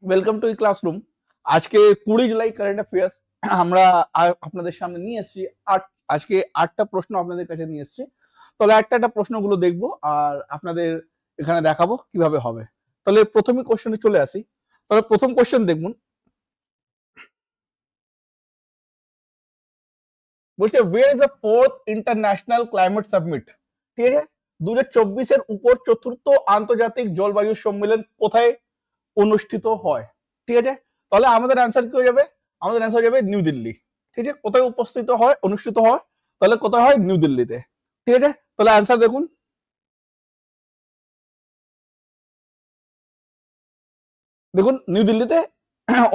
Welcome to classroom. আজকে 20 July current affairs আমরা আপনাদের সামনে নিয়ে এসেছি। আজকে 8টা প্রশ্ন আপনাদের কাছে নিয়ে এসেছি। তাহলে একটা প্রশ্নগুলো দেখবো আর আপনাদের এখানে দেখাবো কিভাবে হবে। তাহলে প্রথমে কোশ্চেনে চলে আসি। তাহলে প্রথম কোশ্চেন দেখুন, বলছে where is the fourth international climate summit. ঠিক আছে, 2024 উপর চতুর্থ আন্তর্জাতিক জলবায়ু সম্মেলন কোথায় অনুষ্ঠিত হয়? ঠিক আছে, তাহলে আমাদের অ্যান্সার কি হয়ে যাবে? আমাদের অ্যান্সার হয়ে যাবে নিউ দিল্লি। ঠিক আছে, কোথায় উপস্থিত হয়, অনুষ্ঠিত হয়? তাহলে কোথায় হয়? নিউ দিল্লিতে। ঠিক আছে, তাহলে অ্যান্সার দেখুন, দেখুন নিউ দিল্লিতে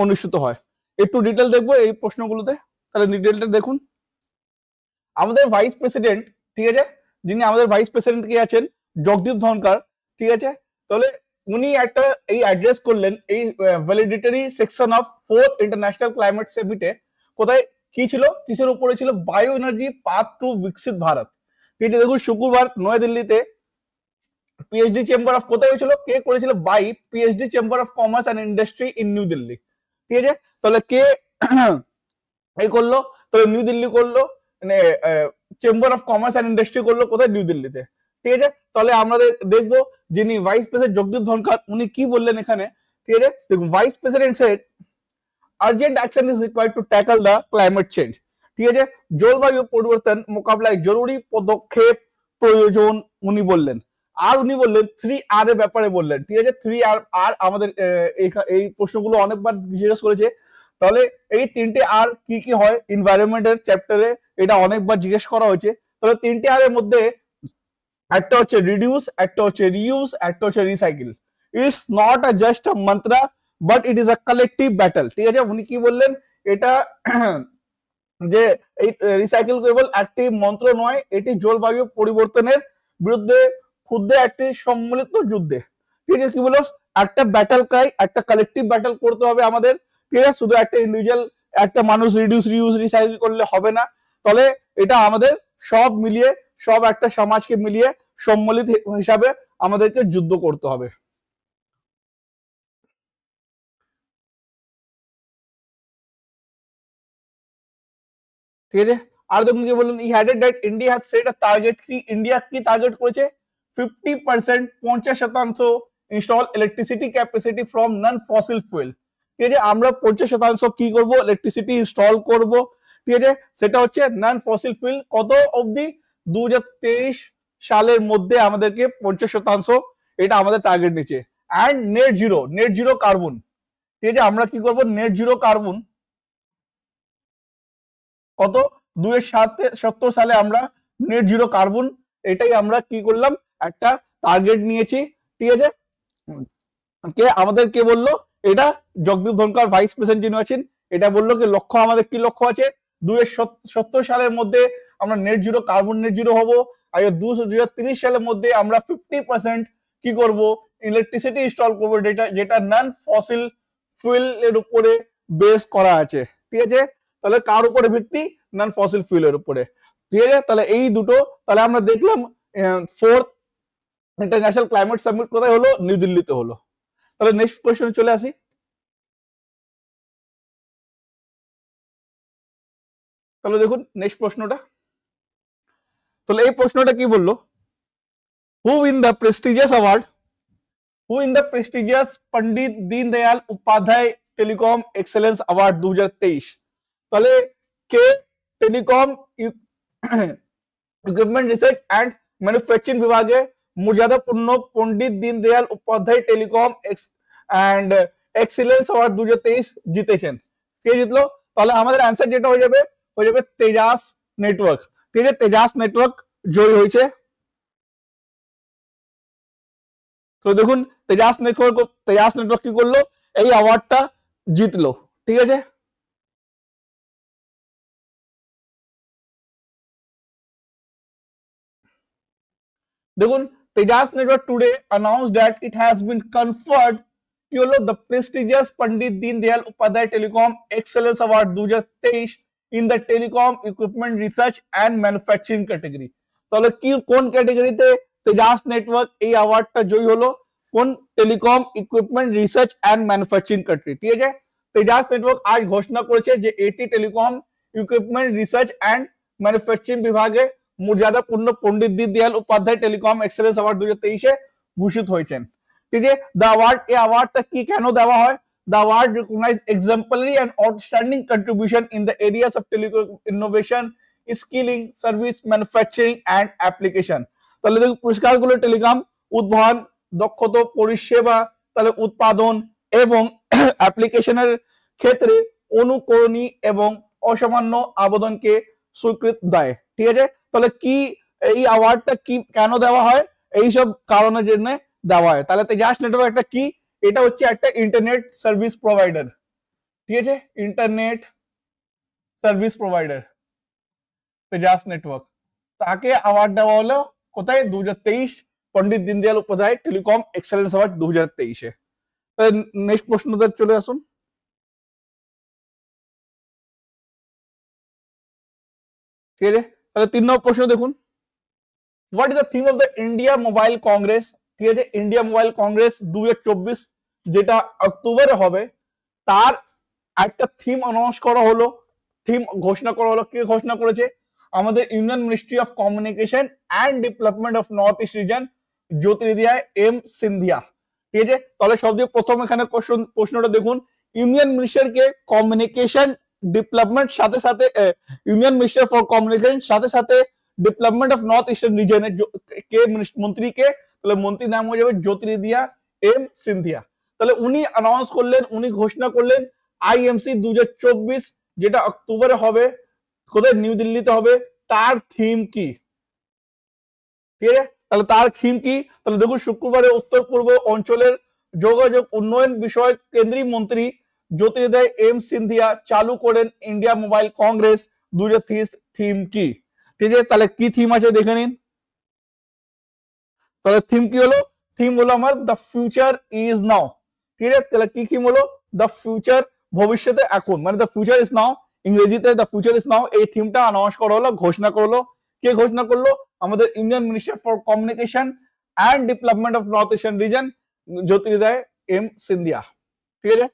অনুষ্ঠিত হয়। একটু ডিটেল দেখবো এই প্রশ্নগুলোতে। তাহলে ডিটেলটা দেখুন, আমাদের ভাইস প্রেসিডেন্ট, ঠিক আছে, যিনি আমাদের ভাইস প্রেসিডেন্ট কে আছেন জগদীপ ধনকার। ঠিক আছে, তাহলে উনি একটা এই অ্যাড্রেস করলেন এই valedictory section of fourth international climate সামিটে। কোথায় কি ছিল, কিসের উপরে ছিল? বায়ো এনার্জি পাথ টু বিকশিত ভারত। ঠিক আছে, দেখুন শুক্রবার নয়াদিল্লিতে পিএইচডি চেম্বার অফ, কোথায় হয়েছিল, কে করেছিল? By PHD chamber of commerce and industry in new Delhi. ঠিক আছে, তাহলে কে এই করলো? তাহলে নিউ দিল্লি করলো, মানে chamber of commerce and industry করলো কোথায়? নিউ দিল্লিতে। ঠিক আছে, তাহলে আমরা দেখবো যিনি ভাইস প্রেসিডেন্ট জগদীপ ধনখড় উনি কি বললেন এখানে। ঠিক আছে, দেখুন vice president said urgent action is required to tackle the climate change. ঠিক আছে, জলবায়ু পরিবর্তন মোকাবিলায় জরুরি পদক্ষেপ প্রয়োজন উনি বললেন। আর উনি বললেন 3R এর ব্যাপারে বললেন। ঠিক আছে, 3R আর আমাদের এই প্রশ্নগুলো অনেকবার জিজ্ঞেস করেছে। তাহলে এই 3টে আর কি কি হয় এনভায়রনমেন্টের চ্যাপ্টারে, এটা অনেকবার জিজ্ঞেস করা হয়েছে। তাহলে 3টে আর এর মধ্যে একটা হচ্ছে রিডিউস, একটা হচ্ছে রিইউজ, একটা হচ্ছে recycle. It's not a just a mantra but it is a collective battle. ঠিক আছে, উনি কি বললেন? এটা যে এই রিসাইকেল কেবল একটি মন্ত্র নয়, এটি জলবায়ু পরিবর্তনের বিরুদ্ধে ক্ষুদ্র একটি সম্মিলিত যুদ্ধে। ঠিক আছে, কি বলো? একটা ব্যাটল ক্রাই, একটা কালেকটিভ ব্যাটল করতে হবে আমাদের। ঠিক আছে, শুধু একটা ইন্ডিভিজুয়াল একটা মানুষ রিডিউস রিউজ রিসাইকেল করলে হবে না। তাহলে এটা আমাদের সব মিলিয়ে, সব একটা সমাজকে মিলিয়ে সম্মিলিত হিসাবে আমাদেরকে যুদ্ধ করতে হবে। ঠিক আছে, আর দেখুন কি বললেন, he added that India has set a target. কি ইন্ডিয়া কি টার্গেট করেছে? 50%, 50% install electricity capacity from non fossil fuel. ঠিক আছে, আমরা 50% কি করব? ইলেকট্রিসিটি ইনস্টল করব। ঠিক আছে, সেটা হচ্ছে নন ফসিল ফুয়েল। কত অবধি? 2023 সালের মধ্যে আমাদেরকে 50% এটা আমাদের টার্গেট নিচে। And net zero, net zero carbon. ঠিক আছে, আমরা কি করব? নেট জিরো কার্বন কত? 2070 সালে আমরা নেট জিরো কার্বন, এটাই আমরা কি করলাম? একটা টার্গেট নিয়েছি। ঠিক আছে, কে আমাদের কে বললো এটা? জগদীপ ধনখড় ভাইস প্রেসিডেন্ট যিনি আছেন, এটা বললো কি লক্ষ্য, আমাদের কি লক্ষ্য আছে? 2070 সালের মধ্যে আমরা net zero carbon, net zero হবো। আর 2030 সালের মধ্যে আমরা 50% কি করব? ইলেকট্রিসিটি ইনস্টল করবো, যেটা যেটা নন ফসিল ফুয়েল এর উপরে বেস করা আছে। ঠিক আছে, তাহলে কার উপরে ভিত্তি? নন ফসিল ফুয়েলের উপরে। ঠিক আছে, তাহলে এই দুটো, তাহলে আমরা দেখলাম ফোর্থ ইন্টারন্যাশনাল ক্লাইমেট সামিট কোথায় হলো? নিউ দিল্লিতে হলো। তাহলে নেক্সট কোশ্চেনে চলে আসি। তাহলে দেখুন নেক্সট প্রশ্নটা। তাহলে এই প্রশ্নটা কি বললো? Who in the prestigious award, who in the prestigious Pandit Deendayal Upadhyay telecom excellence award 2023। তাহলে কে telecom equipment research and manufacturing বিভাগে মর্যাদাপূর্ণ Pandit Deendayal Upadhyay telecom and excellence award 2023 জিতেছেন। কে জিতলো? তাহলে আমাদের অ্যান্সার যেটা হয়ে যাবে তেজাস নেটওয়ার্ক। ঠিক আছে, তেজাস নেটওয়ার্ক জয়ী হয়েছে। তো দেখুন তেজাস নেটওয়ার্ক কি করলো? এই অ্যাওয়ার্ডটা জিতলো। ঠিক আছে, দেখুন Tejas network today announced that it has been conferred কি হলো? The prestigious Pandit Deendayal Upadhyay telecom excellence award 2023 in the telecom equipment research and manufacturing category. তাহলে কি কোন ক্যাটাগরিতে তেজাস নেটওয়ার্ক এই অ্যাওয়ার্ডটা জয়ী হলো? কোন telecom equipment research and manufacturing country. ঠিক আছে, তেজাস নেটওয়ার্ক আজ ঘোষণা করেছে যে এটি telecom equipment research and manufacturing বিভাগে মর্যাদাপূর্ণ Pandit Deendayal Upadhyay telecom excellence award 2023 ভূষিত হয়েছেন। ঠিক আছে, দ্য অ্যাওয়ার্ড, এই অ্যাওয়ার্ডটা কি কেন দেওয়া হয়? The award recognizes exemplary and outstanding contribution in the areas of telecom innovation, skilling, service, manufacturing and application. তাহলে দেখো পুরস্কারগুলো টেলিকম উদ্ভাবন, দক্ষতা, পরিষেবা, তাহলে উৎপাদন এবং অ্যাপ্লিকেশনের ক্ষেত্রে অনুকরণী এবং অসামান্য আবেদনকে স্বীকৃতি দেয়। ঠিক আছে, তাহলে কি এই অ্যাওয়ার্ডটা কি কেন দেওয়া হয়? এইসব কারণের জন্য দেওয়া হয়। তাহলে তেজাস নেটওয়ার্ক একটা কি? এটা হচ্ছে একটা ইন্টারনেট সার্ভিস প্রোভাইডার। ঠিক আছে, internet service provider Tejas network, তাকে অ্যাওয়ার্ড দেওয়া হলো কোথায়? 2023 Pandit Deendayal Upadhyay telecom excellence award 2023-এ। নেক্সট প্রশ্নতে চলে আসুন। ঠিক আছে, তাহলে 3 নম্বর প্রশ্ন দেখুন, what is the theme of the India mobile congress? ঠিক আছে, ইন্ডিয়া মোবাইল কংগ্রেস 2024 যেটা অক্টোবরে হবে, তার একটা থিম অ্যানাউন্স করা হলো, থিম ঘোষণা করা হলো। কে ঘোষণা করেছে? আমাদের union ministry of communication and development of north east region, Jyotiraditya M Scindia. ঠিক আছে, তাহলে সবচেয়ে প্রথম এখানে প্রশ্নটা দেখুন, ইউনিয়ন মিনিস্টারকে কমিউনিকেশন ডেভেলপমেন্ট সাথে সাথে ইউনিয়ন মিনিস্টার ফর কমিউনিকেশন সাথে সাথে ডেভেলপমেন্ট অফ নর্থ ইস্টার্ন রিজনের কে মন্ত্রী কে? তাহলে মন্ত্রীর নাম হয়ে যাবে জ্যোতির্বিদ্যা এম সিন্ধিয়া। তাহলে উনি অ্যানাউন্স করলেন, উনি ঘোষণা করলেন আইএমসি 2024 যেটা অক্টোবরে হবে, কোথায়? নিউ দিল্লিতে হবে। তার থিম কি? ঠিক আছে, তাহলে তার থিম কি? তাহলে দেখুন, শুক্রবারে উত্তর পূর্ব অঞ্চলের যোগাযোগ উন্নয়ন বিষয়ক কেন্দ্রীয় মন্ত্রী জ্যোতির্বিদ্যা এম সিন্ধিয়া চালু করেন ইন্ডিয়া মোবাইল কংগ্রেস 2023 থিম কি? ঠিক আছে, তাহলে কি থিম আছে দেখে নিন। তাহলে থিম কি হলো? থিম হলো আমার দ্য ফিউচার ইজ নাও। ঠিক আছে, তাহলে কি থিম হলো? দ্য ফিউচার, ভবিষ্যতে এখন, মানে দ্য ফিউচার ইজ নাও, ইংরেজিতে দ্য ফিউচার ইজ নাও। এই থিমটা অ্যানাউন্স করা হলো, ঘোষণা করলো। কে ঘোষণা করলো? আমাদের union minister for communication and development of north eastern region, Jyotiraditya M Scindia. ঠিক আছে,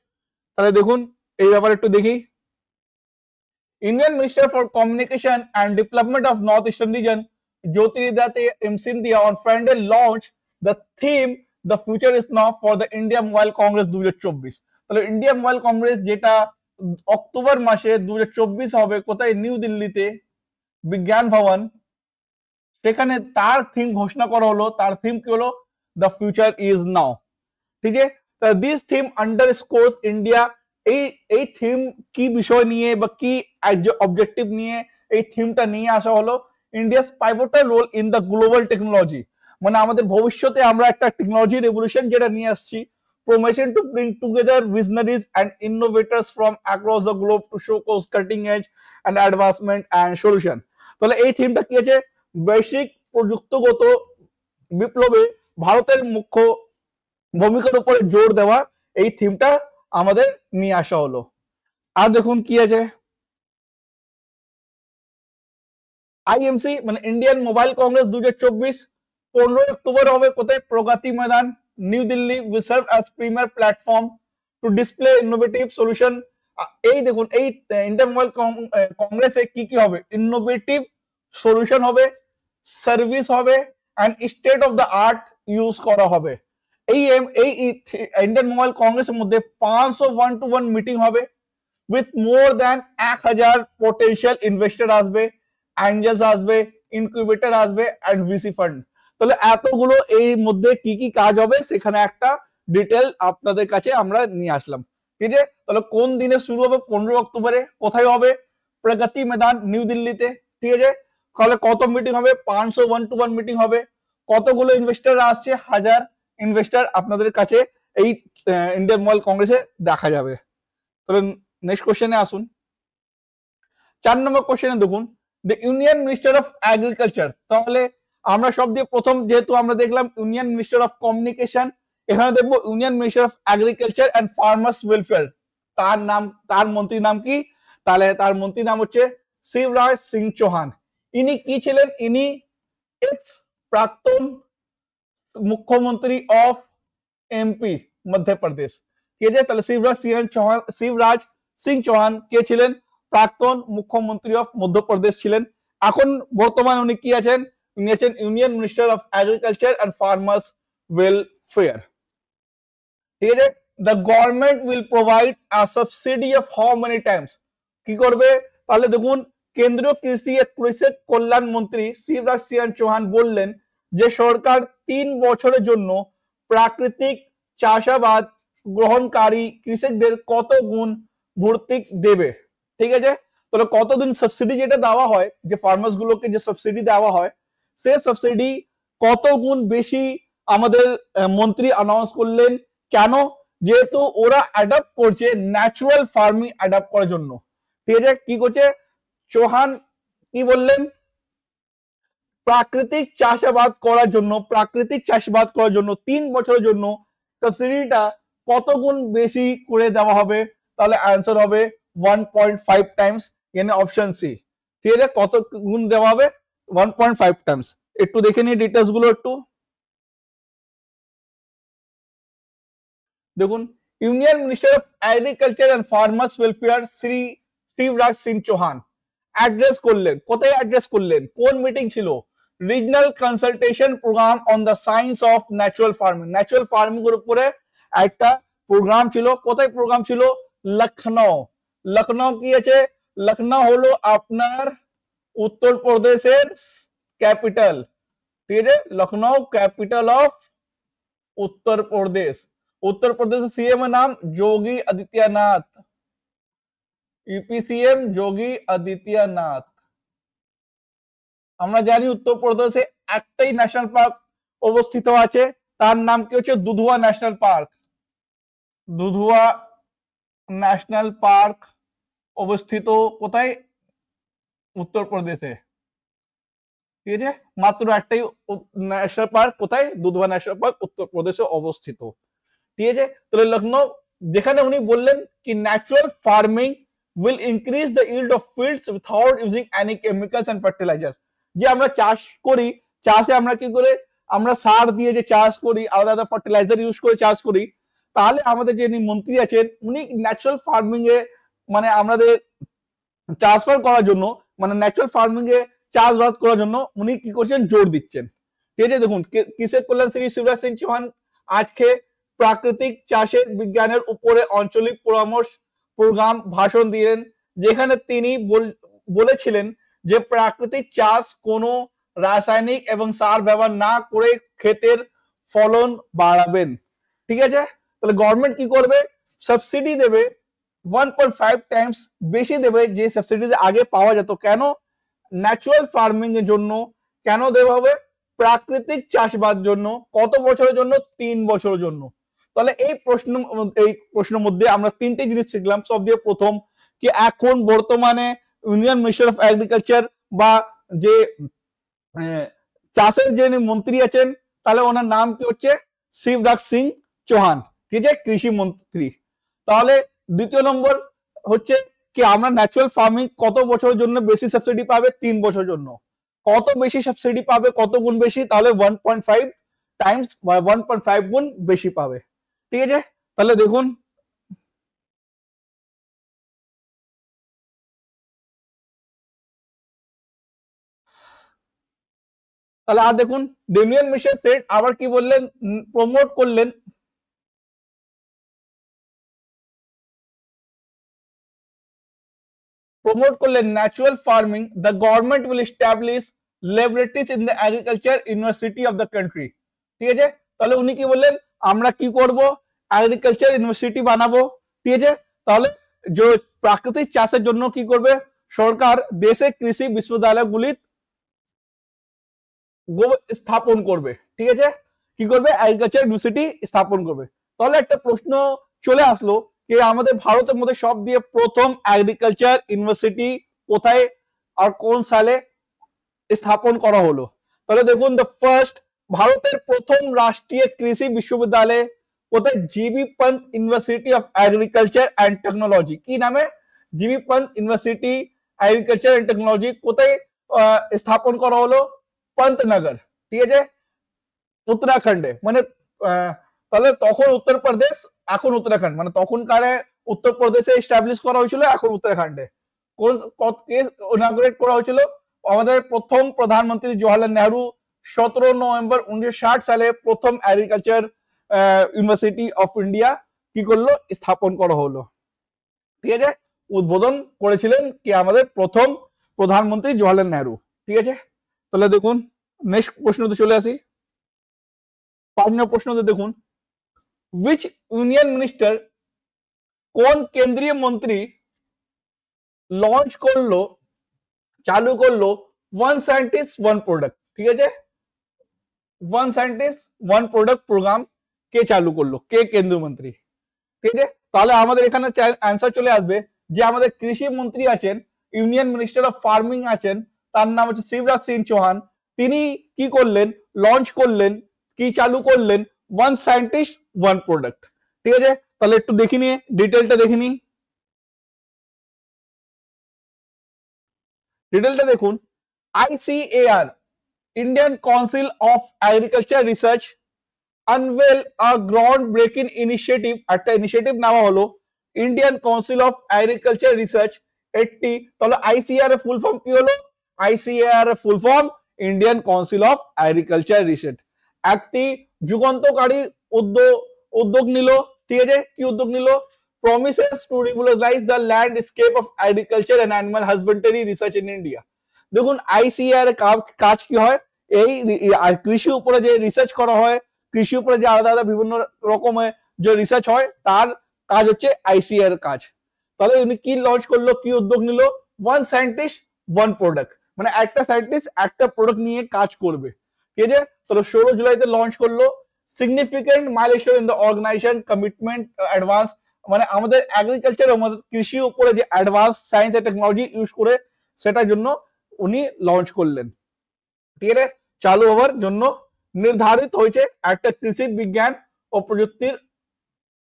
তাহলে দেখুন এই ব্যাপারে একটু দেখি। Union minister for communication and development of north eastern region, Jyotiraditya M Scindia on Friday launched the theme the future is now for the India Mobile Congress 2024। তাহলে India mobile Congress যেটা অক্টোবর মাসে 2024 হবে, কোথায়? নিউ দিল্লিতে বিজ্ঞান ভবন, সেখানে তার থিম ঘোষণা করা হলো। তার থিম কি হলো? The future is now. ঠিক আছে, দিস থিম আন্ডারস্কোরস ইন্ডিয়া, এই থিম কি বিষয় নিয়ে বা কি অবজেক্টিভ নিয়ে এই থিমটা নিয়ে আসা হলো? India's pivotal role in the global technology, মানে আমাদের ভবিষ্যতে আমরা একটা টেকনোলজি রেভলিউশন যেটা নিয়ে আসছি, promotion to bring together visionaries and innovators from across the globe to showcase cutting edge and advancement and solution। তাহলে এই থিমটা কি আছে? বৈশ্বিক প্রযুক্তিগত বিপ্লবে ভারতের মুখ্য ভূমিকার উপরে জোর দেওয়া, এই থিমটা আমাদের নিয়ে আসা হলো। আর দেখুন কি আছে, আইএমসি মানে ইন্ডিয়ান মোবাইল কংগ্রেস 2024 15 অক্টোবর হবে, কোথায়? Pragati Maidan, new Delhi, will serve as premier platform to display innovative solution। এই দেখুন, এই ইন্ডিয়ান মোবাইল কংগ্রেসে কি কি হবে? ইনোভেটিভ সলিউশন হবে, সার্ভিস হবে and state of the art use করা হবে। এই ইন্ডিয়ান মোবাইল কংগ্রেসের মধ্যে 500 1-to-1 মিটিং হবে, with more than 1000 potential investor আসবে, অ্যাঞ্জেলস আসবে, ইনকিউবেটর আসবে এন্ড ভিসি ফান্ড। তাহলে এতগুলো এই মধ্যে কি কি কাজ হবে সেখানে একটা ডিটেল আপনাদের কাছে আমরা নিয়ে আসলাম। ঠিক আছে, তাহলে কোন দিনে শুরু হবে? 15 অক্টোবরে। কোথায় হবে? প্রগতি ময়দান, নিউ দিল্লিতে। ঠিক আছে, তাহলে কত মিটিং হবে? 500 1-to-1 মিটিং হবে। কতগুলো ইনভেস্টর আসছে? 1000 ইনভেস্টর আপনাদের কাছে এই ইন্ডিয়ান মোবাইল কংগ্রেসে দেখা যাবে। তাহলে নেক্সট কোশ্চেনে আসুন। 4 নম্বর কোশ্চেনে দেখুন, the union minister of agriculture. তাহলে আমরা সব দিয়ে প্রথম যেহেতু আমরা দেখলাম ইউনিয়ন মিনিস্টার অফ কমিউনিকেশন, এখানে দেখবো union minister of agriculture and farmers welfare. তার নাম, তার মন্ত্রীর নাম কি? তাহলে তার মন্ত্রীর নাম হচ্ছে শিবরাজ সিং চৌহান। ইনি কি ছিলেন? ইনি এক্স প্রাক্তন মুখ্যমন্ত্রী অফ এমপি মধ্যপ্রদেশ। ঠিক আছে, তাহলে শিবরাজ সিং চৌহান কে ছিলেন? প্রাক্তন মুখ্যমন্ত্রী অফ মধ্যপ্রদেশ ছিলেন। এখন বর্তমানে উনি কি আছেন? উনি আছেন union minister of agriculture and farmers welfare. ঠিক আছে, the government will provide a subsidy of how many times? কি করবে? তাহলে দেখুন, কেন্দ্রীয় কৃষি ও কৃষক কল্যাণ মন্ত্রী শিবরাজ সিং চৌহান বললেন যে সরকার 3 বছরের জন্য প্রাকৃতিক চাষাবাদ গ্রহণকারী কৃষকদের কত গুণ ভর্তি দেবে। ঠিক আছে, তাহলে কতদিন সাবসিডি যেটা দেওয়া হয়, যে ফার্মার্স গুলোকে যে সাবসিডি দেওয়া হয়, সে সাবসিডি কত গুণ বেশি আমাদের মন্ত্রী অ্যানাউন্স করলেন। কেন? যেহেতু ওরা অ্যাডাপ্ট করছে ন্যাচুরাল ফার্মিং অ্যাডাপ্ট করার জন্য। ঠিক আছে, কি করছে চৌহান? কি বললেন? প্রাকৃতিক চাষাবাদ করার জন্য 3 বছরের জন্য সাবসিডিটা কত গুণ বেশি করে দেওয়া হবে? তাহলে অ্যান্সার হবে 1.5 টাইমস, এখানে অপশন সি। ঠিক আছে, কত গুণ দেওয়া হবে? 1.5 টাইমস। একটু দেখে নিই ডিটেলস গুলো একটু দেখুন। Union minister of agriculture and farmers welfare Shri Shivraj Singh Chouhan address করলেন। কোথায় অ্যাড্রেস করলেন? কোন মিটিং ছিল? Regional consultation program on the science of natural farming. Natural farming এর উপরে একটা প্রোগ্রাম ছিল। কোথায় প্রোগ্রাম ছিল? লখনৌ। লখনৌ কি আছে? লখনৌ হলো আপনার উত্তরপ্রদেশের ক্যাপিটাল। ঠিক আছে, Lucknow capital of Uttar Pradesh CM नाम योगी आदित्यनाथ। UP CM Yogi Adityanath. আমরা জানি উত্তরপ্রদেশে একটাই ন্যাশনাল পার্ক অবস্থিত আছে, তার নাম কি হচ্ছে দুধুয়া ন্যাশনাল পার্ক। দুধুয়া ন্যাশনাল পার্ক অবস্থিত কোথায়? উত্তরপ্রদেশে। ঠিক আছে, মাত্র একটাই ন্যাশনাল পার্ক, কোথায়? দুধুয়া ন্যাশনাল পার্ক উত্তরপ্রদেশে অবস্থিত। ঠিক আছে, তাহলে লখনৌ, যেখানে উনি বললেন কি natural farming will increase the yield of fields without using any chemicals and fertilizer। যে আমরা চাষ করি, চাষে আমরা কি করে? আমরা সার দিয়ে যে চাষ করি, আলাদা আলাদা ফার্টিলাইজার ইউজ করে চাষ করি, তাহলে আমাদের যে মন্ত্রী আছেন উনি ন্যাচুরাল ফার্মিং এ মানে আমাদের ট্রান্সফার করার জন্য, মানে ন্যাচুরাল ফার্মিং এ চাষবাস করার জন্য উনি কি করছেন? জোর দিচ্ছেন। ঠিক আছে, দেখুন কৃষক কল্যাণ শ্রী শিবরাজ সিং চৌহান আজকে প্রাকৃতিক চাষের বিজ্ঞানের উপরে আঞ্চলিক পরামর্শ প্রোগ্রাম ভাষণ দিলেন, যেখানে তিনি বলেছিলেন যে প্রাকৃতিক চাষ কোনো রাসায়নিক এবং সার ব্যবহার না করে ক্ষেতের ফলন বাড়াবেন। ঠিক আছে, তাহলে গভর্নমেন্ট কি করবে? সাবসিডি দেবে 1.5 টাইমস বেশি দেবে যে সাবসিডি আগে পাওয়া যেত। কেন? ন্যাচুরাল ফার্মিং এর জন্য। কেন দেওয়া হবে? প্রাকৃতিক চাষবাদের জন্য। কত বছরের জন্য? 3 বছরের জন্য। তাহলে এই প্রশ্নের মধ্যে আমরা 3টে জিনিস শিখলাম। সব দিয়ে প্রথম কি এখন বর্তমানে ইউনিয়ন মিনিস্টার অফ এগ্রিকালচার বা যে চাষের যে মন্ত্রী আছেন, তাহলে ওনার নাম কি হচ্ছে? শিবরাজ সিং চৌহান। ঠিক আছে, কৃষি মন্ত্রী। তাহলে দ্বিতীয় নম্বর হচ্ছে কি আমরা ন্যাচুরাল ফার্মিং কত বছরের জন্য বেশি সাবসিডি পাবে? 3 বছরের জন্য। কত বেশি সাবসিডি পাবে? কত গুণ বেশি? তাহলে 1.5 টাইমস বা 1.5 গুণ বেশি পাবে। ঠিক আছে, তাহলে দেখুন তাহলে আর দেখুন ইউনিয়ন মিনিস্টার সেট আবার কি বললেন? প্রমোট করলেন natural farming. The government will establish laboratories in the agriculture university of the country. ঠিক আছে, তাহলে উনি কি বললেন? আমরা কি করব? এগ্রিকালচার ইউনিভার্সিটি বানাবো। ঠিক আছে, তাহলে যে প্রাকৃতিক চাষের জন্য কি করবে সরকার? দেশে কৃষি বিশ্ববিদ্যালয়গুলি স্থাপন করবে। ঠিক আছে, কি করবে? এগ্রিকালচার ইউনিভার্সিটি স্থাপন করবে। তাহলে একটা প্রশ্ন চলে আসলো যে আমাদের ভারতের মধ্যে সব দিয়ে প্রথম এগ্রিকালচার ইউনিভার্সিটি কোথায় আর কোন সালে স্থাপন করা হলো? তাহলে দেখুন দ্য ফার্স্ট, ভারতের প্রথম রাষ্ট্রীয় কৃষি বিশ্ববিদ্যালয় কোথায়? GB Pant university of agriculture and technology. কি নামে? GB Pant university agriculture and technology. কোথায় স্থাপন করা হলো? पंतनगर। ठीक है, उत्तराखंड है। मैंने তাহলে তখন উত্তরপ্রদেশ এখন উত্তরাখণ্ড, মানে তখনকারে উত্তরপ্রদেশে এস্টাবলিশ করা হয়েছিল, এখন উত্তরাখণ্ডে। কোন কে ইনঅগ্রেট করা হয়েছিল? আমাদের প্রথম প্রধানমন্ত্রী জওয়াহরলাল নেহরু 17 নভেম্বর 1960 সালে প্রথম এগ্রিকালচার ইউনিভার্সিটি অফ ইন্ডিয়া কি করলো? স্থাপন করা হলো। ঠিক আছে, উদ্বোধন করেছিলেন কি আমাদের প্রথম প্রধানমন্ত্রী জওয়াহরলাল নেহরু। ঠিক আছে, তাহলে দেখুন নেক্সট প্রশ্নতে চলে আসি। 5 নম্বর প্রশ্নতে দেখুন, which ইউনিয়ন মিনিস্টার, কোন কেন্দ্রীয় মন্ত্রী লঞ্চ করলো, চালু করলো ওয়ান সায়েন্টিস্ট ওয়ান প্রোডাক্ট। ঠিক আছে, one scientist one product program কে চালু করলো, কে কেন্দ্রীয় মন্ত্রী? ঠিক আছে, তাহলে আমাদের এখানে অ্যান্সার চলে আসবে যে আমাদের কৃষি মন্ত্রী আছেন, ইউনিয়ন মিনিস্টার অফ ফার্মিং আছেন, তার নাম হচ্ছে শিবরাজ সিং চৌহান। তিনি কি করলেন? লঞ্চ করলেন, কি চালু করলেন? One scientist one product. ঠিক আছে, তাহলে একটু দেখি নিয়ে ডিটেলটা দেখে নিই। ডিটেলটা দেখুন, ICAR Indian council of agriculture research unveil a ground breaking initiative, একটা ইনিশিয়েটিভ নেওয়া হলো Indian council of agriculture research 80। তাহলে ICAR এর ফুল ফর্ম কি হলো? ICAR এর full form Indian council of agriculture research. একটি যুগান্তকারী উদ্যোগ নিল। ঠিক আছে, কি উদ্যোগ নিল? Promises to revolutionize the landscape of agriculture and animal husbandry research in India. দেখুন ICAR এর কাজ কি হয়? এই কৃষি উপরে যে রিসার্চ করা হয়, কৃষি উপরে যে আলাদা আলাদা বিভিন্ন রকমের যে রিসার্চ হয়, তার কাজ হচ্ছে ICAR এর কাজ। তাহলে উনি কি লঞ্চ করলো, কি উদ্যোগ নিল? ওয়ান সায়েন্টিস্ট ওয়ান প্রোডাক্ট, মানে একটা সায়েন্টিস্ট একটা প্রোডাক্ট নিয়ে কাজ করবে। ঠিক আছে, তাহলে 16 জুলাইতে লঞ্চ করলো। Significant milestone in the organization commitment advance, মানে আমাদের এগ্রিকালচার, আমাদের কৃষি উপরে যে advance science and technology use করে সেটার জন্য উনি লঞ্চ করলেন। ঠিক আছে, চালু হওয়ার জন্য নির্ধারিত হয়েছে একটা কৃষি বিজ্ঞান ও প্রযুক্তির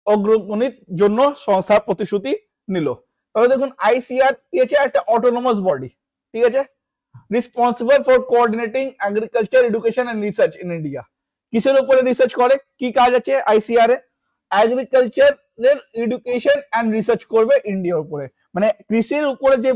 অগ্রগতির জন্য সংস্থার প্রতিশ্রুতি নিল। তাহলে দেখুন ICAR কি আছে? একটা অটোনোমাস বডি। ঠিক আছে, responsible for coordinating agriculture education and research in India. কিসের উপরে রিসার্চ করে? কি কাজ আছে ICAR এ? এগ্রিকালচার এর এডুকেশন এন্ড রিসার্চ করবে ইন্ডিয়ার উপরে, মানে কৃষির উপরে যে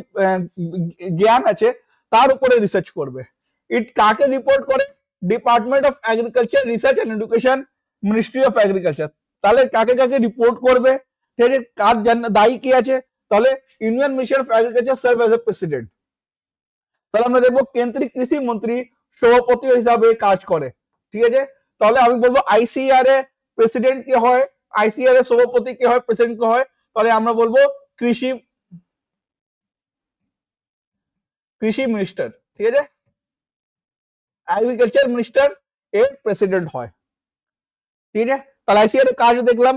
জ্ঞান আছে তার উপরে রিসার্চ করবে। ইট কাকে রিপোর্ট করে? Department of agriculture research and education, ministry of agriculture. তাহলে কাকে কাকে রিপোর্ট করবে? ঠিক আছে, কার দায়ী কি আছে? তাহলে union minister of agriculture serve as a president. তাহলে আমরা দেখবো কেন্দ্রীয় কৃষি মন্ত্রী সভাপতি হিসাবে কাজ করে। ঠিক আছে, তাহলে আমি বলবো ICAR এর প্রেসিডেন্ট কে হয়, ICAR এর সভাপতি কে হয়, প্রেসিডেন্ট কে হয়? তাহলে আমরা বলবো কৃষি মিনিস্টার। ঠিক আছে, এগ্রিকালচার মিনিস্টার এর প্রেসিডেন্ট হয়। ঠিক আছে, তাহলে ICAR এর কাজ দেখলাম।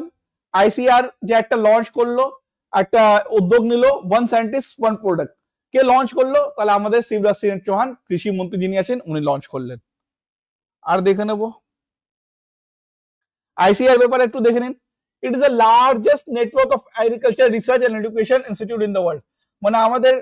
ICAR যে একটা লঞ্চ করলো, একটা উদ্যোগ নিল, ওয়ান সায়েন্টিস্ট ওয়ান প্রোডাক্ট। কে লঞ্চ করলো? তাহলে আমাদের শিবরাজ সিং চৌহান, কৃষি মন্ত্রী যিনি আছেন, উনি লঞ্চ করলেন। আর দেখে নেব ICAR ব্যাপারে একটু দেখে নিন। It is the largest network of agriculture research and education institute in the world, মানে আমাদের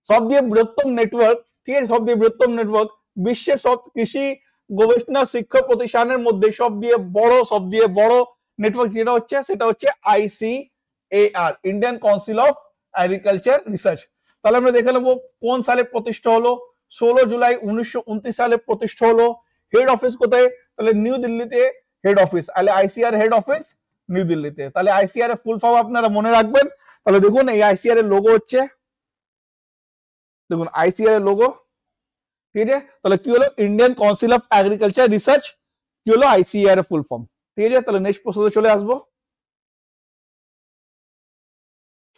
সব দিয়ে বৃহত্তম নেটওয়ার্ক। ঠিক আছে, সব দিয়ে বৃহত্তম নেটওয়ার্ক, বিশ্বের সব কৃষি গবেষণা শিক্ষা প্রতিষ্ঠানের মধ্যে সব দিয়ে বড় নেটওয়ার্ক যেটা হচ্ছে সেটা হচ্ছে ICAR, Indian council of agriculture research. তাহলে আমরা দেখে নেবো কোন সালে প্রতিষ্ঠা হলো। 16 জুলাই 1929 সালে প্রতিষ্ঠা হলো। হেড অফিস কোথায়? তাহলে নিউ দিল্লিতে হেড অফিস। তাহলে ICAR হেড অফিস নিউ দিল্লিতে। তাহলে ICAR এর ফুল ফর্ম আপনারা মনে রাখবেন। তাহলে দেখুন এই ICAR এর লোগো হচ্ছে, দেখুন ICAR এর লোগো। ঠিক আছে, তাহলে কি হলো? Indian council of agriculture research কি হলো? ICAR এর ফুল ফর্ম। ঠিক আছে, তাহলে নেক্সট প্রশ্নে চলে আসবো।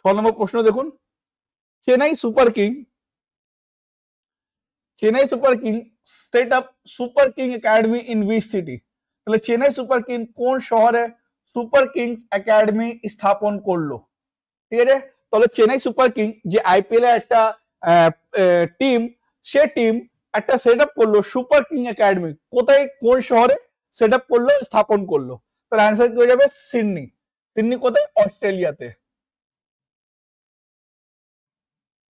6 নম্বর প্রশ্ন দেখুন, Chennai super king set up super king academy in which city? তাহলে চেন্নাই সুপার কিং কোন শহরে সুপার কিংস একাডেমি স্থাপন করলো? ঠিক আছে, তাহলে চেন্নাই সুপার কিং যে IPL এর একটা টিম, সে টিম একটা সেট আপ করলো সুপার কিং একাডেমি। কোথায়, কোন শহরে সেট আপ করলো, স্থাপন করলো? তাহলে অ্যান্সার কি হয়ে যাবে? সিডনি। সিডনি কোথায়? অস্ট্রেলিয়াতে।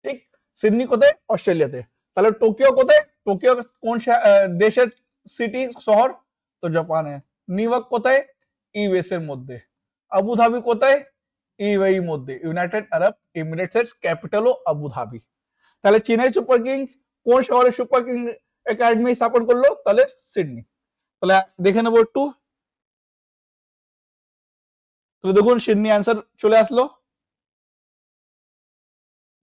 ঠিক, সিডনি কোথায়? অস্ট্রেলিয়াতে। তাহলে টোকিও কোথায়? টোকিও কোন দেশের সিটি, শহর? তো জাপানে। নিউ ইয়র্ক কোথায়? ইউএস এর মধ্যে। আবুধাবি কোথায়? ইউএই মধ্যে, ইউনাইটেড আরব এমিরেটস এর ক্যাপিটালও আবুধাবি। তাহলে চেন্নাই সুপার কিংস কোন শহরে সুপার কিং একাডেমি স্থাপন করলো? তাহলে সিডনি। তাহলে দেখে নেবো একটু। তাহলে দেখুন সিডনি অ্যান্সার চলে আসলো।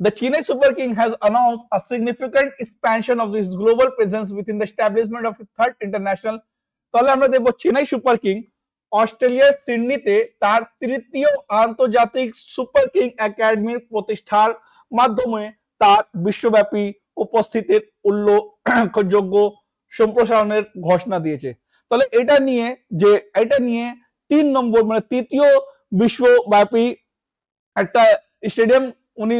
The Chennai Super King has announced a significant expansion of its global presence within the establishment of a third international. তাহলে আমরা দেখবো চেন্নাই সুপার কিং অস্ট্রেলিয়ার সিডনিতে তার তৃতীয় আন্তর্জাতিক সুপার কিং একাডেমির প্রতিষ্ঠার মাধ্যমে তার বিশ্বব্যাপী উপস্থিতির উল্লেখযোগ্য সম্প্রসারণের ঘোষণা দিয়েছে। তাহলে এটা নিয়ে 3 নম্বর মানে তৃতীয় বিশ্বব্যাপী একটা স্টেডিয়াম উনি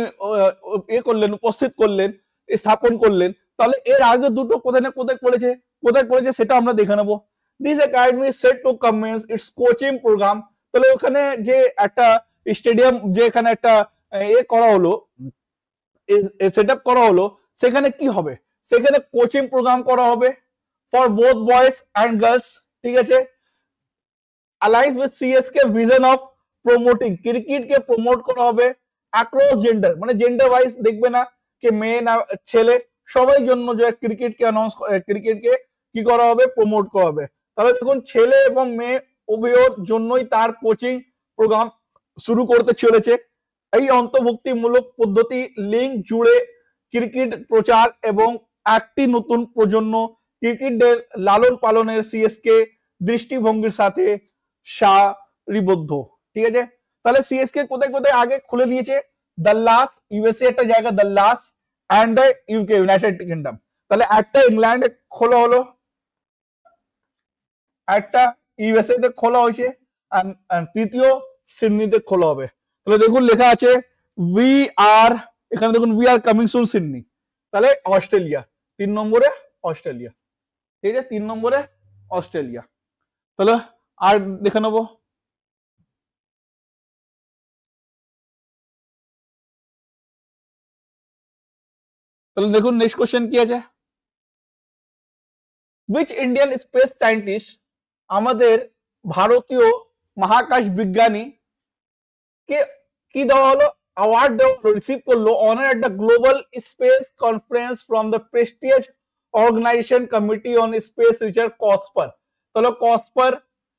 উপস্থিত করলেন, স্থাপন করলেন। তাহলে এর আগে দুটো কোথায় না কোথায় করেছে সেটা আমরা দেখে নেবো। This academy set to commence its coaching program. তাহলে ওখানে যে একটা স্টেডিয়াম যে এখানে একটা করা হলো, সেট আপ করা হলো, সেখানে কি হবে? সেখানে কোচিং প্রোগ্রাম করা হবে for both boys and girls. ঠিক আছে, aligns with CSK vision of promoting, ক্রিকেটকে প্রমোট করা হবে অ্যাক্রস জেন্ডার, মানে জেন্ডার ওয়াইজ দেখবে না যে মেয়ে না ছেলে, সবাই জন্য যে ক্রিকেটকে কি করা হবে? প্রমোট করা হবে। তাহলে দেখুন ছেলে এবং মেয়ে উভয়ের জন্যই তার কোচিং প্রোগ্রাম শুরু করতে চলেছে। এই অন্তর্ভুক্তিমূলক পদ্ধতি লিঙ্ক জুড়ে ক্রিকেট প্রচার এবং একটি নতুন প্রজন্ম ক্রিকেটের লালন পালনের সিএসকে দৃষ্টিভঙ্গির সাথে সারিবদ্ধ। ঠিক আছে, তাহলে সিএসকে কোথায় কোথায় আগে খুলে দিয়েছে? দাল্লাস ইউএসএ একটা জায়গা, দাল্লাস অ্যান্ড ইউকে ইউনাইটেড কিংডম। তাহলে একটা ইংল্যান্ডে খোলা হলো, একটা ইউএসএ তে খোলা হয়েছে, তৃতীয় সিডনিতে খোলা হবে। তাহলে দেখুন লেখা আছে এখানে দেখুন we are coming soon Sydney. তাহলে অস্ট্রেলিয়া 3 নম্বরে অস্ট্রেলিয়া। ঠিক আছে, 3 নম্বরে অস্ট্রেলিয়া। তাহলে আর দেখে নেবো। তাহলে দেখুন নেক্সট কোশ্চেন কি আছে? which Indian space scientist, আমাদের ভারতীয় মহাকাশ বিজ্ঞানী কে কি দেওয়া হলো? অ্যাওয়ার্ড রিসিভ করলো honour at the global space conference from the prestigious organisation committee on space research COSPAR. তাহলে কসপার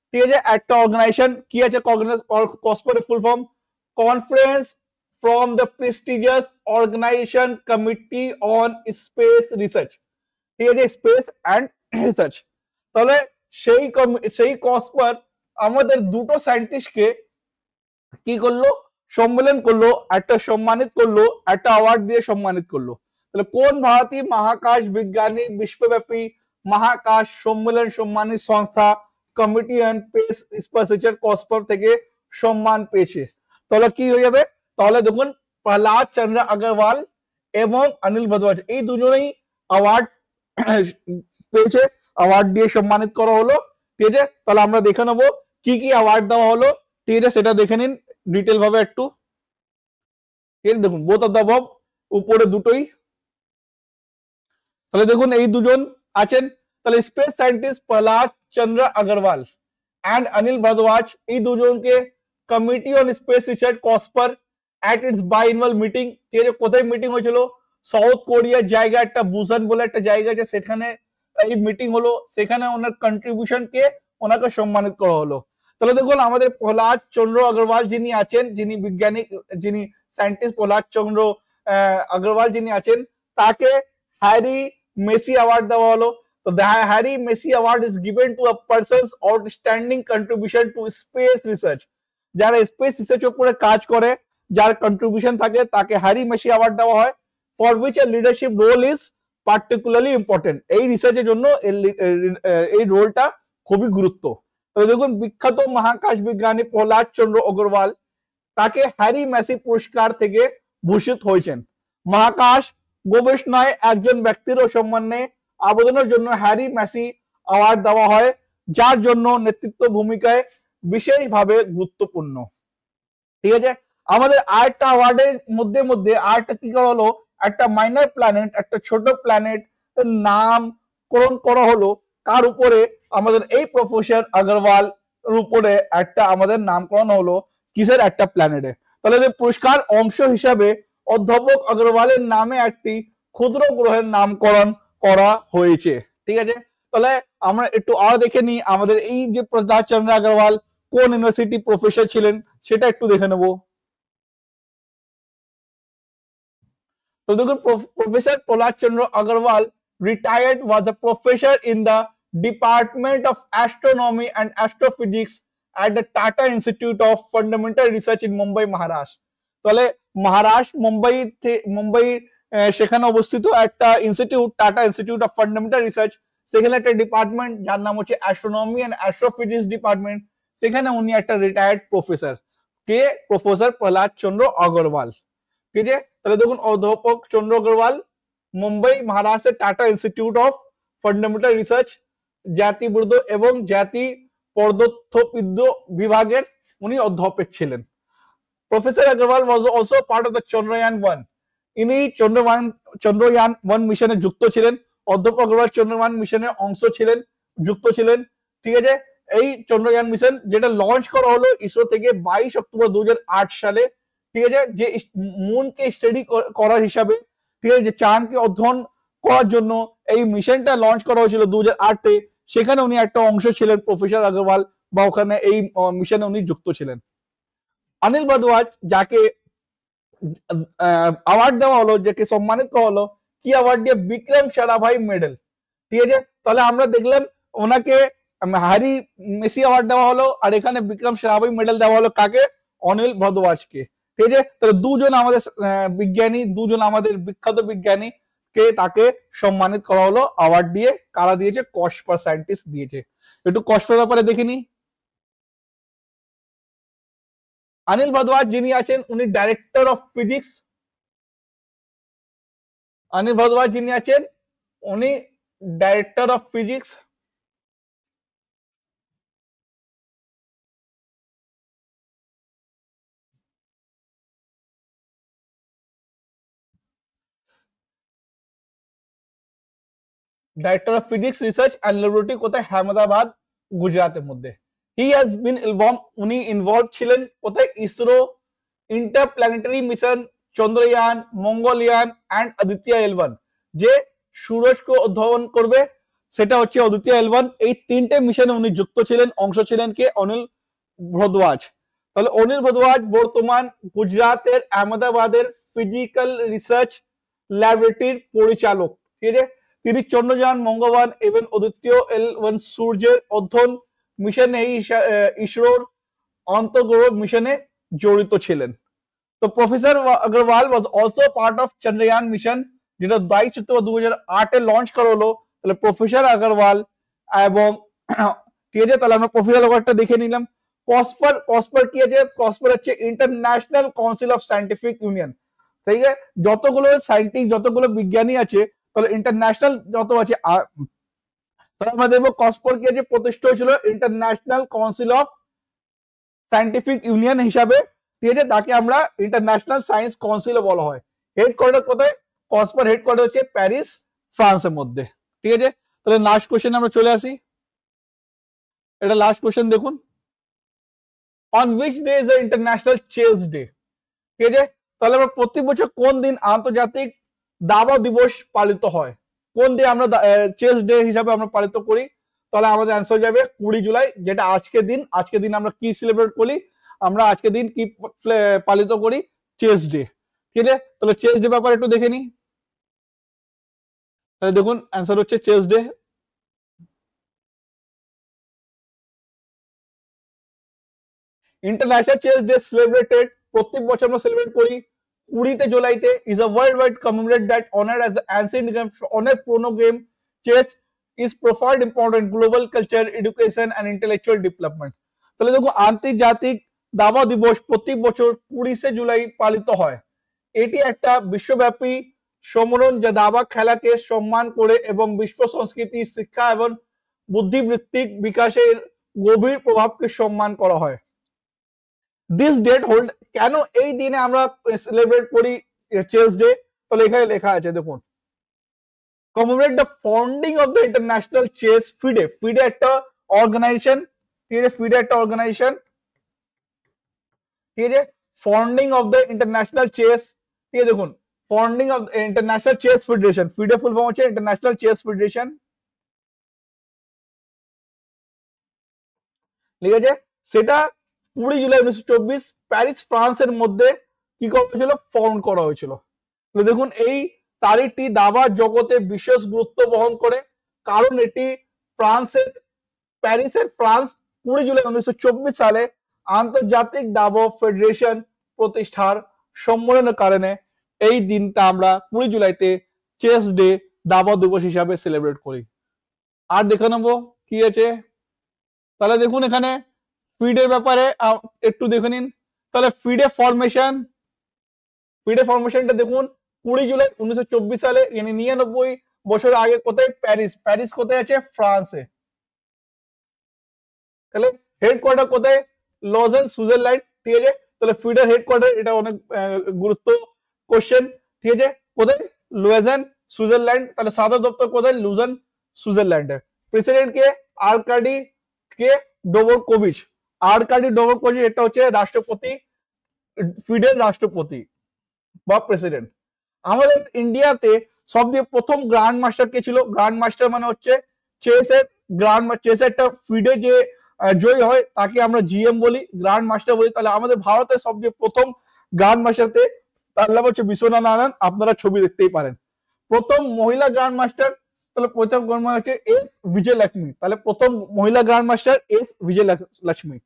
ঠিক আছে একটা অর্গানাইজেশন, কি আছে COSPAR full form? Conference from the prestigious organisation committee on space research. ঠিক আছে, space and research. তাহলে সেই কসপার আমাদের দুটো সায়েন্টিস্টকে কি করলো? সম্মেলন করলো, একটা সম্মানিত করলো, একটা অ্যাওয়ার্ড দিয়ে সম্মানিত করলো। তাহলে কোন ভারতীয় মহাকাশ বিজ্ঞানী বিশ্বব্যাপী মহাকাশ সম্মেলন সম্মানিত সংস্থা committee on space research cost per থেকে সম্মান পেয়েছে? তাহলে কি হয়ে যাবে? তাহলে দেখুন প্রহ্লাদ চন্দ্র আগরওয়াল এবং অনিল ভরদ্বাজ এই দুজনেই অ্যাওয়ার্ড পেয়েছে, অ্যাওয়ার্ড দিয়ে সম্মানিত করা হলো। ঠিক আছে, তাহলে আমরা দেখে নেবো কি কি অ্যাওয়ার্ড দেওয়া হলো। ঠিক আছে, সেটা দেখে নিন ডিটেল ভাবে একটু। দেখুন বোথ অফ দ্য অ্যাবভ, উপরে দুটোই। তাহলে দেখুন এই দুজন আছেন। তাহলে space scientist Prahlad Chandra Agarwal and Anil Bharadwaj এই দুজনকে committee on space research COSPAR at its biennial meeting, ঠিক আছে, কোথায় মিটিং হয়েছিল? সাউথ কোরিয়ার জায়গা একটা বুসান বলে একটা জায়গা আছে, সেখানে এই মিটিং হলো। সেখানে ওনার কন্ট্রিবিউশন কে ওনাকে সম্মানিত করা হলো। তাহলে দেখুন আমাদের প্রহ্লাদ চন্দ্র আগরওয়াল যিনি আছেন, যিনি বিজ্ঞানী, যিনি সায়েন্টিস্ট প্রহ্লাদ চন্দ্র আগরওয়াল যিনি আছেন, তাকে হ্যারি মেসি অ্যাওয়ার্ড দেওয়া হলো। তো the Harry Messi Award is given to a person's outstanding contribution to space research. যারা স্পেস রিসার্চ উপরে কাজ করে, যার কন্ট্রিবিউশন থাকে, তাকে হ্যারি মেসি অ্যাওয়ার্ড দেওয়া হয়। For which a leadership role is particularly important, এই রিসার্চের জন্য এই রোলটা খুবই গুরুত্ব। তো দেখুন বিখ্যাত মহাকাশ বিজ্ঞানী প্রহ্লাদ চন্দ্র আগরওয়াল তাকে হ্যারি মেসি পুরস্কার থেকে ভূষিত হয়েছেন। মহাকাশ গবেষণায় একজন ব্যক্তির সম্মানে আবেদনের জন্য হ্যারি মেসি অ্যাওয়ার্ড দেওয়া হয়, যার জন্য নেতৃত্ব ভূমিকায় বিশেষভাবে গুরুত্বপূর্ণ। ঠিক আছে, আমাদের আরেকটা অ্যাওয়ার্ডের মধ্যে আরেকটা কি করা হলো? একটা মাইনর প্ল্যানেট, একটা ছোট প্ল্যানেট নামকরণ করা হলো। কার উপরে? আমাদের এই প্রফেসর আগরওয়াল উপরে একটা আমাদের নামকরণ হলো কিসের একটা প্ল্যানেটে। তাহলে পুরস্কার অংশ হিসাবে অধ্যাপক অগ্রওয়ালের নামে একটি ক্ষুদ্র গ্রহের নামকরণ করা হয়েছে। ঠিক আছে, তাহলে আমরা একটু আর দেখে নিই আমাদের এই যে প্রহ্লাদ চন্দ্র আগরওয়াল কোন ইউনিভার্সিটি প্রফেসর ছিলেন সেটা একটু দেখে নেব। তো দেখুন, professor Prahlad Chandra Agarwal retired was a professor in the Department of Astronomy and Astrophysics at the Tata Institute of Fundamental Research in Mumbai, Maharashtra. তাহলে মহারাষ্ট্র মুম্বাই সেখানে অবস্থিত একটা institute, tata institute of fundamental research, সেখানে একটা ডিপার্টমেন্ট যার নাম হচ্ছে অ্যাস্ট্রোনমি এন্ড অ্যাস্ট্রোফিজিক্স ডিপার্টমেন্ট, সেখানে উনি একটা রিটায়ার্ড প্রফেসর, কে প্রফেসর প্রহ্লাদ চন্দ্র আগরওয়াল। ঠিক আছে, তাহলে দেখুন অধ্যাপক চন্দ্র আগরওয়াল মুম্বাই মহারাষ্ট্রের Tata institute of fundamental research জাতিবুদ্ধ এবং জাতি পদার্থবিদ্য বিভাগের উনি অধ্যাপক ছিলেন। Professor Agarwal was also part of the Chandrayaan one, ইনি চন্দ্রয়ান-1 মিশনে যুক্ত ছিলেন। অধ্যাপক আগরওয়াল চন্দ্রয়ান মিশনের অংশ ছিলেন, যুক্ত ছিলেন। ঠিক আছে, এই চন্দ্রয়ান মিশন যেটা লঞ্চ করা হলো ইসরো থেকে 22 অক্টোবর 2008 সালে। ঠিক আছে, যে মুনকে স্টাডি করার হিসাবে, ঠিক আছে, যে চাঁদকে অধ্যয়ন করার জন্য এই মিশনটা লঞ্চ করা হয়েছিল 2008-এ, সেখানে উনি একটা অংশ ছিলেন প্রফেসর আগরওয়াল, বা ওখানে এই মিশনে উনি যুক্ত ছিলেন। অনিল ভারদ্বাজ যাকে অ্যাওয়ার্ড দেওয়া হলো, যাকে সম্মানিত করা হলো, কি অ্যাওয়ার্ড দিয়ে? বিক্রম সারাভাই মেডেল। ঠিক আছে, তাহলে আমরা দেখলাম ওনাকে হ্যারি মেসি অ্যাওয়ার্ড দেওয়া হলো, আর এখানে বিক্রম সারাভাই মেডেল দেওয়া হলো কাকে? অনিল ভারদ্বাজকে। ঠিক আছে, তাহলে দুজন আমাদের বিজ্ঞানী, দুজন আমাদের বিখ্যাত বিজ্ঞানী কে তাকে সম্মানিত করা হলো অ্যাওয়ার্ড দিয়ে। কারা দিয়েছে? কসপার সায়েন্টিস্ট দিয়েছে। একটু কসপার ব্যাপারে দেখে নি। অনিল ভারদ্বাজ যিনি আছেন উনি director of physics. Anil Bharadwaj যিনি আছেন উনি director of physics. Director of physics research and laboratory কোথায়? আহমেদাবাদ, গুজরাটের মধ্যে। হি হ্যাজ বিন ইনভলভ, উনি ইনভলভ ছিলেন কোথায়? ISRO interplanetary mission Chandrayaan, Mangalyaan and Aditya L1, যে সূরজকে অধ্যয়ন করবে, সেটা হচ্ছে আদিত্য L1। এই তিনটে মিশনে উনি যুক্ত ছিলেন, অংশ ছিলেন কে? অনিল ভারদ্বাজ। তাহলে অনিল ভারদ্বাজ বর্তমান গুজরাটের আহমেদাবাদের ফিজিক্যাল রিসার্চ ল্যাবরেটরির পরিচালক। ঠিক আছে, তিনি চন্দ্রযান, মঙ্গলয়ান এবং আদিত্য L1 সূর্যের অধ্যয়ন মিশনে ইসরোর অন্তর্গ্রহ মিশনে জড়িত ছিলেন। তো professor Agarwal was also part of Chandrayaan mission, যেটা 22 অক্টোবর 2008-এ লঞ্চ করা হলো। তাহলে প্রফেসর আগরওয়াল এবং ঠিক আছে, তাহলে আমরা প্রফেসর আগরওয়ালটা দেখে নিলাম। কসপার কি আছে? কসপার হচ্ছে international council of scientific union. ঠিক আছে, যতগুলো সায়েন্টিস্ট, যতগুলো বিজ্ঞানী আছে, তাহলে ইন্টারন্যাশনাল যত আছে, তাহলে আমরা দেখবো কসপার কি আছে? প্রতিষ্ঠা হয়েছিল international council of scientific union হিসাবে। ঠিক আছে, তাকে আমরা ইন্টারন্যাশনাল সায়েন্স কাউন্সিল বলা হয়। হেডকোয়ার্টার কোথায়? কসপার হেডকোয়ার্টার হচ্ছে প্যারিস, ফ্রান্সের মধ্যে। ঠিক আছে, তাহলে লাস্ট কোশ্চেন আমরা চলে আসি। এটা লাস্ট কোশ্চেন দেখুন, on which day is the international chess day? ঠিক আছে, তাহলে আমরা প্রতি বছর কোন দিন আন্তর্জাতিক দাবা দিবস পালিত হয়? কোন দিন আমরা চেস ডে হিসাবে আমরা পালিত করি? তাহলে আমাদের অ্যান্সার যাবে 20 জুলাই, যেটা আজকের দিন। আজকের দিন আমরা কি সেলিব্রেট করি? আমরা আজকের দিন কি পালিত করি? Chess day. ঠিক আছে, তাহলে চেস ডে ব্যাপারে একটু দেখে নি। তাহলে দেখুন অ্যান্সার হচ্ছে chess day. International chess day celebrated, প্রত্যেক বছর আমরা সেলিব্রেট করি 20 জুলাইতে। Is a world wide commemorate that honour as the ancient game, অনেক পুরনো গেম। Chess is profound important global culture, education and intellectual development. তাহলে দেখো, আন্তর্জাতিক দাবা দিবস প্রত্যেক বছর 20 জুলাই পালিত হয়। এটি একটা বিশ্বব্যাপী সম্মেলন যা দাবা খেলাকে সম্মান করে এবং বিশ্ব সংস্কৃতি, শিক্ষা এবং বুদ্ধিবৃত্তিক বিকাশের গভীর প্রভাবকে সম্মান করা হয়। দিস ডেট হোল্ড, কেন এই দিনে আমরা সেলিব্রেট করি চেস ডে? তাহলে এখানে লেখা আছে দেখুন, commemorate the founding of the international chess FIDE. FIDE একটা অর্গানাইজেশন, ঠিক আছে, ফিডে একটা অর্গানাইজেশন, ঠিক আছে। Founding of the international chess, ঠিক আছে, দেখুন founding of international chess federation, FIDE full form হচ্ছে ইন্টারন্যাশনাল চেস ফেডারেশন, ঠিক আছে। সেটা 20 জুলাই 1924 প্যারিস ফ্রান্সের মধ্যে কি করা হয়েছিল, ফাউন্ড করা হয়েছিল। তো দেখুন এই তারিখটি দাবা জগতে বিশেষ গুরুত্ব বহন করে, কারণ এটি ফ্রান্সের প্যারিসের ফ্রান্স 20 জুলাই 1924 সালে আন্তর্জাতিক দাবা ফেডারেশন প্রতিষ্ঠার সম্মেলনের কারণে এই দিনটা আমরা 20 জুলাইতে চেস ডে, দাবা দিবস হিসাবে সেলিব্রেট করি। আর দেখে নেবো কি আছে, তাহলে দেখুন এখানে ফিডের ব্যাপারে একটু দেখে নিন। তাহলে ফিডে ফরমেশনটা দেখুন 20 জুলাই 1924 সালে, মানে 99 বছর আগে কোথায়, প্যারিস কোথায় আছে, ফ্রান্সে। তাহলে হেডকোয়ার্টার কোথায়, লজেন, সুইজারল্যান্ড, ঠিক আছে। তাহলে ফিডের হেডকোয়ার্টার, এটা অনেক গুরুত্ব কোশ্চেন, ঠিক আছে, কোথায়, লজেন, সুইজারল্যান্ড। তাহলে সদর দপ্তর কোথায়, লুজেন, সুইজারল্যান্ডে। প্রেসিডেন্ট কে, আর্কাডি কে ডোবরকোভিচ, এটা হচ্ছে রাষ্ট্রপতি, ফিডের রাষ্ট্রপতি বা প্রেসিডেন্ট। আমাদের ইন্ডিয়াতে সবথেকে প্রথম গ্র্যান্ড মাস্টার কে ছিল, গ্র্যান্ড মাস্টার মানে হচ্ছে চেসেরটা ফিডে যে জয়ী হয় তাকে আমরা জিএম বলি, গ্র্যান্ড মাস্টার বলি। তাহলে আমাদের ভারতের সবচেয়ে প্রথম গ্র্যান্ড মাস্টারতে তার নাম হচ্ছে বিশ্বনাথ আনন্দ, আপনারা ছবি দেখতেই পারেন। প্রথম মহিলা গ্র্যান্ড মাস্টার, তাহলে প্রথম গ্র্যান্ড মাস্টার এস বিজয়লক্ষ্মী, তাহলে প্রথম মহিলা গ্র্যান্ড মাস্টার এস বিজয়লক্ষ্মী।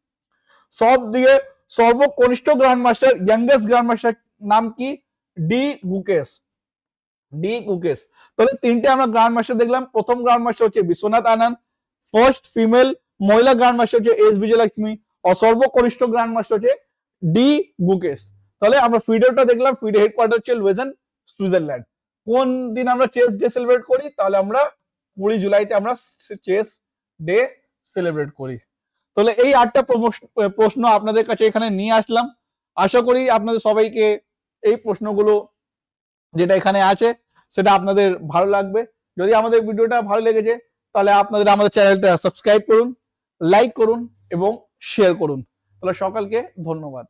সব দিয়ে সর্বকনিষ্ঠ grand master, youngest grand master নাম কি, ডি গুকেশ। তাহলে তিনটে আমরা গ্র্যান্ড মাস্টার দেখলাম। প্রথম গ্র্যান্ড মাস্টার হচ্ছে বিশ্বনাথ আনন্দ, ফার্স্ট ফিমেল মহিলা গ্র্যান্ড মাস্টার হচ্ছে এস বিজয়লক্ষ্মী, আর সর্বকনিষ্ঠ গ্র্যান্ড মাস্টার হচ্ছে ডি গুকেশ। তাহলে আমরা ফিডেটা দেখলাম, ফিডে হেডকোয়ার্টার হচ্ছে লুজেন, সুইজারল্যান্ড। কোন দিন আমরা চেস ডে সেলিব্রেট করি, তাহলে আমরা 20 জুলাইতে আমরা চেস ডে সেলিব্রেট করি। তাহলে এই 8টা প্রশ্ন আপনাদের কাছে এখানে নিয়ে আসলাম। আশা করি আপনাদের সবাইকে এই প্রশ্নগুলো যেটা এখানে আছে সেটা আপনাদের ভালো লাগবে। যদি আমাদের ভিডিওটা ভালো লেগেছে তাহলে আপনাদের আমাদের চ্যানেলটা সাবস্ক্রাইব করুন, লাইক করুন এবং শেয়ার করুন। তাহলে সকলকে ধন্যবাদ।